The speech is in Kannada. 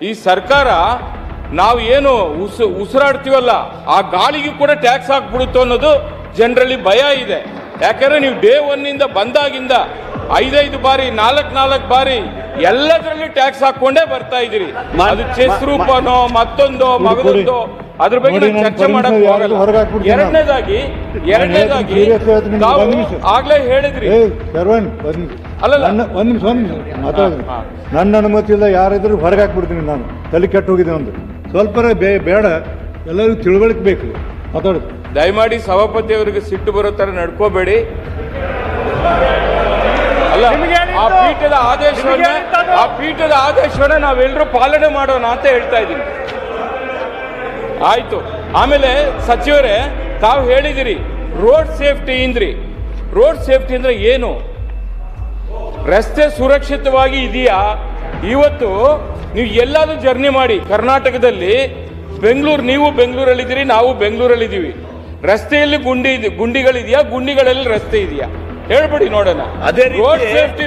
ಈ ಸರ್ಕಾರ ನಾವು ಏನು ಉಸಿರಾಡ್ತೀವಲ್ಲ ಆ ಗಾಳಿಗೂ ಕೂಡ ಟ್ಯಾಕ್ಸ್ ಹಾಕ್ಬಿಡುತ್ತೋ ಅನ್ನೋದು ಜನರಲ್ಲಿ ಭಯ ಇದೆ. ಯಾಕಂದ್ರೆ ನೀವು ಡೇ ಒನ್ನಿಂದ ಬಂದಾಗಿಂದ 5 ಬಾರಿ 4 ಬಾರಿ ಎಲ್ಲದರಲ್ಲಿ ಟ್ಯಾಕ್ಸ್ ಹಾಕೊಂಡೇ ಬರ್ತಾ ಇದ್ದೀರಿ. ಅದು ಚೆಸ್ ರೂಪನೋ ಮತ್ತೊಂದೋ ಮಗದೊಂದೋ ಅದ್ರ ಬಗ್ಗೆ ಚರ್ಚೆ ಮಾಡಕ್ ಹೋಗಲ್ಲ. ಎರಡನೇದಾಗಿ ನಾವು ಆಗ್ಲೇ ಹೇಳಿದ್ರಿ ನನ್ನ ಅನುಮತಿ ಇಲ್ಲ, ಯಾರಿದ್ರು ಹೊರಗೆ ಹಾಕ್ಬಿಡ್ತೀನಿ. ನಾನು ತಲೆ ಕೆಟ್ಟು ಹೋಗಿದೆ. ಒಂದು ಸ್ವಲ್ಪ ಬೇಡ, ಎಲ್ಲರಿಗೂ ತಿಳುವಳಿಕೆ ಬೇಕು. ಮಾತಾಡೋದು ದಯಮಾಡಿ ಸಭಾಪತಿ ಅವರಿಗೆ ಸಿಟ್ಟು ಬರೋ ತರ ನಡ್ಕೋಬೇಡಿ. ಅಲ್ಲ, ಆ ಪೀಠದ ಆದೇಶವನ್ನ ನಾವೆಲ್ಲರೂ ಪಾಲನೆ ಮಾಡೋಣ ಅಂತ ಹೇಳ್ತಾ ಇದ್ದೀನಿ. ಆಯ್ತು. ಆಮೇಲೆ ಸಚಿವರೇ, ತಾವು ಹೇಳಿದಿರಿ ರೋಡ್ ಸೇಫ್ಟಿ ಇಂದ್ರಿ. ರೋಡ್ ಸೇಫ್ಟಿ ಅಂದ್ರೆ ಏನು? ರಸ್ತೆ ಸುರಕ್ಷಿತವಾಗಿ ಇದೆಯಾ? ಇವತ್ತು ನೀವು ಎಲ್ಲಾದ್ರೂ ಜರ್ನಿ ಮಾಡಿ ಕರ್ನಾಟಕದಲ್ಲಿ, ನೀವು ಬೆಂಗಳೂರಲ್ಲಿದ್ದೀರಿ, ನಾವು ಬೆಂಗಳೂರಲ್ಲಿದ್ದೀವಿ. ರಸ್ತೆಯಲ್ಲಿ ಗುಂಡಿಗಳಿದೆಯಾ? ಗುಂಡಿಗಳಲ್ಲಿ ರಸ್ತೆ ಇದೆಯಾ? ಹೇಳ್ಬಿಡಿ ನೋಡೋಣ. Road safety